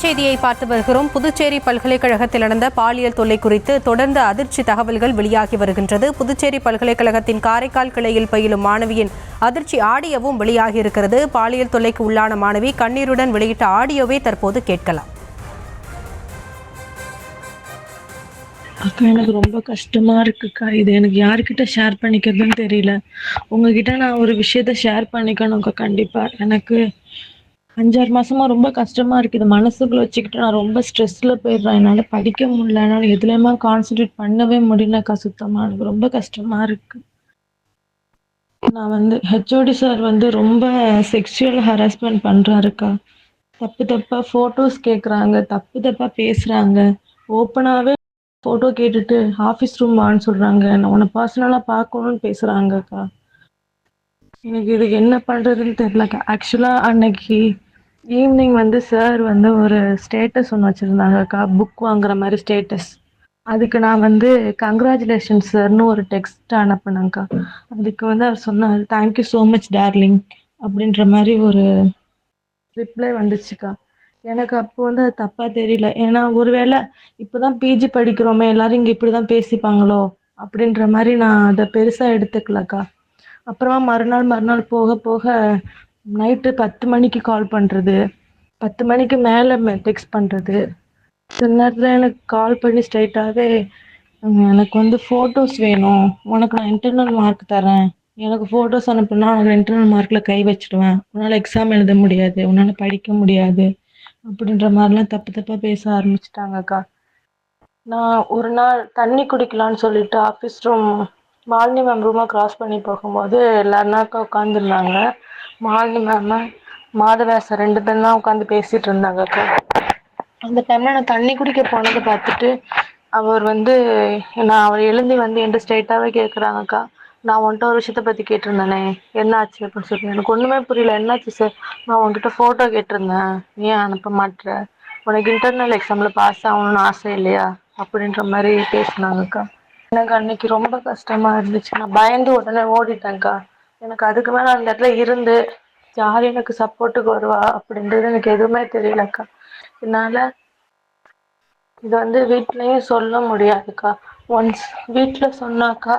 செய்தியை பார்த்து வருகிறோம். புதுச்சேரி பல்கலைக்கழகத்தில் நடந்த பாலியல் தொல்லை குறித்து தொடர்ந்து அதிர்ச்சி தகவல்கள் வெளியாகி வருகின்றது. புதுச்சேரி பல்கலைக்கழகத்தின் காரைக்கால் கிளையில் பயிலும் மாணவியின் அதிர்ச்சி ஆடியோவும் வெளியாகி இருக்கிறது. பாலியல் தொல்லைக்கு உள்ளான மாணவி கண்ணீருடன் வெளியிட்ட ஆடியோவை தற்போது கேட்கலாம். அக்கா, எனக்கு ரொம்ப கஷ்டமா இருக்குக்கா. இது எனக்கு யாருக்கிட்ட ஷேர் பண்ணிக்கிறதுன்னு தெரியல. உங்ககிட்ட நான் ஒரு விஷயத்த ஷேர் பண்ணிக்கணும்க்கா. கண்டிப்பா எனக்கு 5-6 மாசமா ரொம்ப கஷ்டமா இருக்கு. இது மனசுக்குள்ள வச்சுக்கிட்டு நான் ரொம்ப ஸ்ட்ரெஸ்ல போயிடுறேன். என்னால படிக்க முடியல, என்னால எதுலையுமே கான்சென்ட்ரேட் பண்ணவே முடியலக்கா. சுத்தமா எனக்கு ரொம்ப கஷ்டமா இருக்கு. நான் ஹெச்ஓடி சார் ரொம்ப செக்ஷுவல் ஹராஸ்மெண்ட் பண்றாருக்கா. தப்பு தப்பா போட்டோஸ் கேக்குறாங்க, தப்பு தப்பா பேசுறாங்க. ஓப்பனாவே போட்டோ கேட்டுட்டு ஆஃபீஸ் ரூம் வான்னு சொல்றாங்க. நான் உன்னை பர்சனலா பார்க்கணும்னு பேசுறாங்கக்கா. எனக்கு இதுக்கு என்ன பண்றதுன்னு தெரியலக்கா. ஆக்சுவலா அன்னைக்கு ஈவினிங் சார் ஒரு ஸ்டேட்டஸ் ஒன்று வச்சிருந்தாங்கக்கா, புக் வாங்குற மாதிரி ஸ்டேட்டஸ். அதுக்கு நான் கங்க்ராச்சுலேஷன் சார்னு ஒரு டெக்ஸ்ட் அனுப்புனேங்க்கா. அதுக்கு அவர் சொன்னார், தேங்க்யூ ஸோ மச் டார்லிங் அப்படின்ற மாதிரி ஒரு ரிப்ளை வந்துச்சுக்கா. எனக்கு அப்போ அது தப்பா தெரியல. ஏன்னா ஒருவேளை இப்பதான் பிஜி படிக்கிறோமே, எல்லாரும் இங்க இப்படிதான் பேசிப்பாங்களோ அப்படின்ற மாதிரி நான் அதை பெருசா எடுத்துக்கலக்கா. அப்புறமா மறுநாள் போக போக நைட்டு 10 மணிக்கு கால் பண்றது, 10 மணிக்கு மேல டெக்ஸ்ட் பண்றது. சில நேரத்துல எனக்கு கால் பண்ணி ஸ்ட்ரைட்டாவே எனக்கு ஃபோட்டோஸ் வேணும், உனக்கு நான் இன்டர்னல் மார்க் தரேன், எனக்கு ஃபோட்டோஸ் அனுப்புனா உனக்கு இன்டர்னல் மார்க்ல கை வச்சிடுவேன், உன்னால எக்ஸாம் எழுத முடியாது, உன்னால படிக்க முடியாது அப்படின்ற மாதிரிலாம் தப்பு தப்பா பேச ஆரம்பிச்சிட்டாங்கக்கா. நான் ஒரு நாள் தண்ணி குடிக்கலான்னு சொல்லிட்டு ஆஃபீஸ் ரூம் மாலினி மேம் ரூமாக கிராஸ் பண்ணி போகும்போது எல்லாருனாக்கா உட்காந்துருந்தாங்க. மாலினி மேம், மாதவேசம் 2 பேரும் தான் உட்காந்து பேசிட்டு இருந்தாங்கக்கா. அந்த டைம்ல நான் தண்ணி குடிக்க போனதை பார்த்துட்டு அவர் நான் அவர் எழுந்தி என்கிட்ட ஸ்ட்ரைட்டாகவே கேட்குறாங்கக்கா, நான் உன்கிட்ட ஒரு விஷயத்தை பற்றி கேட்டிருந்தேனே, என்ன ஆச்சு அப்படின்னு சொல்லி. எனக்கு ஒன்றுமே புரியல. என்னாச்சு சார்? நான் உன்கிட்ட ஃபோட்டோ கேட்டிருந்தேன், ஏன் அனுப்ப மாட்டேற, உனக்கு இன்டர்னல் எக்ஸாமில் பாஸ் ஆகணும்னு ஆசை இல்லையா அப்படின்ற மாதிரி பேசினாங்கக்கா. எனக்கு அன்னைக்கு ரொம்ப கஷ்டமாக இருந்துச்சு. நான் பயந்து உடனே ஓடிட்டேன்க்கா. எனக்கு அதுக்கு மேலே அந்த இடத்துல இருந்து யார் எனக்கு சப்போர்ட்டுக்கு வருவா அப்படின்றது எனக்கு எதுவுமே தெரியலக்கா. என்னால் இது வீட்லேயும் சொல்ல முடியாதுக்கா. ஒன்ஸ் வீட்டில் சொன்னாக்கா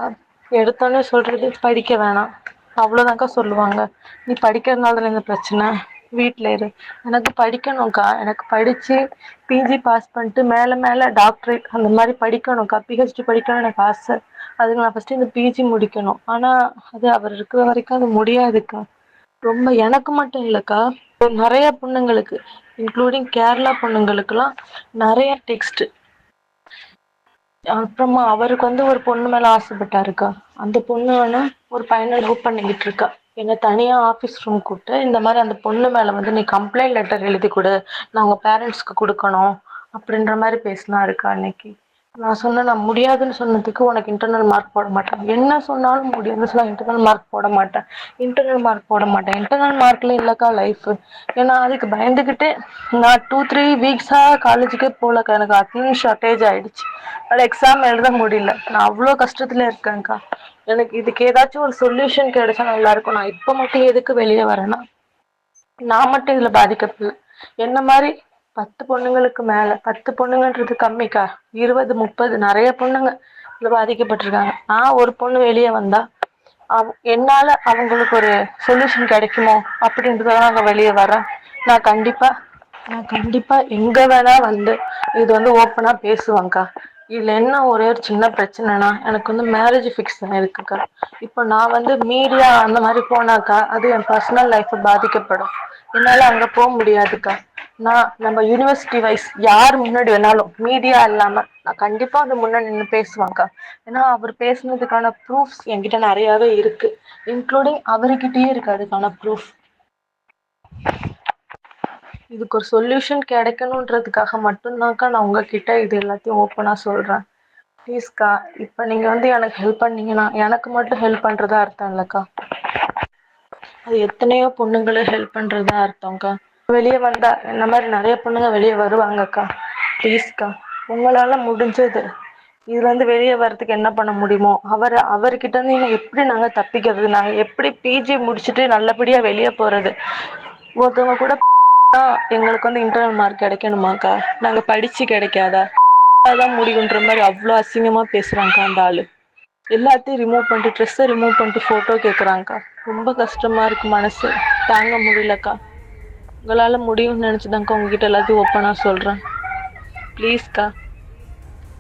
எடுத்தோன்னே சொல்கிறது படிக்க வேணாம், அவ்வளோதான்க்கா சொல்லுவாங்க. நீ படிக்கிறதுனால இந்த பிரச்சனை, வீட்டில் இரு. எனக்கு படிக்கணும்க்கா. எனக்கு படித்து பிஜி பாஸ் பண்ணிட்டு மேலே மேலே டாக்டரேட் அந்த மாதிரி படிக்கணும்க்கா. பிஹெச்டி படிக்கணும்னு எனக்கு ஆசை. அதுக்கு நான் ஃபஸ்ட்டு இந்த பிஜி முடிக்கணும். ஆனால் அது அவர் இருக்கிற வரைக்கும் அது முடியாதுக்கா. ரொம்ப எனக்கு மட்டும் இல்லைக்கா, நிறைய பொண்ணுங்களுக்கு, இன்க்ளூடிங் கேரளா பொண்ணுங்களுக்கெல்லாம் நிறைய டெக்ஸ்ட். அப்புறமா அவருக்கு ஒரு பொண்ணு மேலே ஆசைப்பட்டாருக்கா. அந்த பொண்ணு ஒரு பையனை லவ் பண்ணிக்கிட்டு இருக்கா. என்னை தனியாக ஆஃபீஸ் ரூம் கூப்பிட்டு இந்த மாதிரி அந்த பொண்ணு மேலே நீ கம்ப்ளைண்ட் லெட்டர் எழுதி கொடு, நான் உங்கள் பேரண்ட்ஸ்க்கு கொடுக்கணும் அப்படின்ற மாதிரி பேசினாருக்கா. அன்னைக்கு நான் சொன்னேன், நான் முடியாதுன்னு சொன்னதுக்கு உனக்கு இன்டர்னல் மார்க் போட மாட்டேன், என்ன சொன்னாலும் முடியாதுன்னு சொன்னால் இன்டர்னல் மார்க் போட மாட்டேன், இன்டர்னல் மார்க்கில் இல்லைக்கா லைஃப். ஏன்னா அதுக்கு பயந்துக்கிட்டே நான் 2-3 வீக்ஸாக காலேஜுக்கே போகலக்கா. எனக்கு அட்டெண்டன்ஸ் ஷார்ட்டேஜ் ஆகிடுச்சு, அதனால் எக்ஸாம் எழுத முடியல. நான் அவ்வளோ கஷ்டத்தில் இருக்கேன்க்கா. எனக்கு இதுக்கு ஏதாச்சும் ஒரு சொல்யூஷன் கிடைச்சா நல்லாயிருக்கும். நான் இப்போ மட்டும் எதுக்கு வெளியே வரேன்னா, நான் மட்டும் இதில் பாதிக்கப்படல, என்ன மாதிரி 10 பொண்ணுங்களுக்கு மேலே, 10 பொண்ணுங்கன்றது கம்மிக்கா, 20-30 நிறைய பொண்ணுங்க இதில் பாதிக்கப்பட்டிருக்காங்க. நான் ஒரு பொண்ணு வெளியே வந்தா என்னால் அவங்களுக்கு ஒரு சொல்யூஷன் கிடைக்குமோ அப்படின்றதான் நாங்கள் வெளியே வரேன். நான் கண்டிப்பாக எங்கே வேணால் இது ஓப்பனாக பேசுவேங்க்கா. இதில் என்ன ஒரே ஒரு சின்ன பிரச்சனைனா, எனக்கு மேரேஜ் ஃபிக்ஸ் இருக்குக்கா. இப்போ நான் மீடியா அந்த மாதிரி போனாக்கா அது என் பர்சனல் லைஃப்பை பாதிக்கப்படும். என்னால் அங்கே போக முடியாதுக்கா. நம்ம யூனிவர்சிட்டி வைஸ் யார் முன்னாடி வேணாலும் மீடியா இல்லாமல் நான் கண்டிப்பாக அது முன்னாடி நின்று பேசுவாங்க்கா. ஏன்னா அவர் பேசுனதுக்கான ப்ரூஃப்ஸ் என்கிட்ட நிறையாவே இருக்கு, இன்க்ளூடிங் அவர்கிட்டயே இருக்கு அதுக்கான ப்ரூஃப். இதுக்கு ஒரு சொல்யூஷன் கிடைக்கணுன்றதுக்காக மட்டும்தான்க்கா நான் உங்ககிட்ட இது எல்லாத்தையும் ஓப்பனாக சொல்கிறேன். ப்ளீஸ்க்கா, இப்போ நீங்கள் எனக்கு ஹெல்ப் பண்ணீங்கன்னா எனக்கு மட்டும் ஹெல்ப் பண்ணுறதா அர்த்தம் இல்லைக்கா, அது எத்தனையோ பொண்ணுங்களை ஹெல்ப் பண்ணுறதா அர்த்தம்க்கா. வெளியே வந்தா இந்த மாதிரி நிறைய பொண்ணுங்க வெளியே வருவாங்கக்கா. ப்ளீஸ்க்கா, உங்களால் முடிஞ்சது இதுலேருந்து வெளியே வர்றதுக்கு என்ன பண்ண முடியுமோ அவர்கிட்ட இருந்து எப்படி நாங்கள் தப்பிக்கிறது, நாங்கள் எப்படி பிஜி முடிச்சுட்டு நல்லபடியாக வெளியே போகிறது. ஒருத்தவங்க கூட எங்களுக்கு வந்து இன்டர்னல் மார்க் கிடைக்கணுமாக்கா, நாங்க படிச்சு கிடைக்காதா, அதான் முடியுன்ற மாதிரி அவ்வளோ அசிங்கமா பேசுறாங்கக்கா அந்த ஆளு. எல்லாத்தையும் ரிமூவ் பண்ணிட்டு ட்ரெஸ்ஸை ரிமூவ் பண்ணிட்டு ஃபோட்டோ கேட்குறாங்கக்கா. ரொம்ப கஷ்டமா இருக்கு, மனசு தாங்க முடியலக்கா. உங்களால் முடியும்னு நினச்சிதாங்க்கா உங்ககிட்ட எல்லாத்தையும் ஓப்பனாக சொல்கிறேன். ப்ளீஸ்க்கா.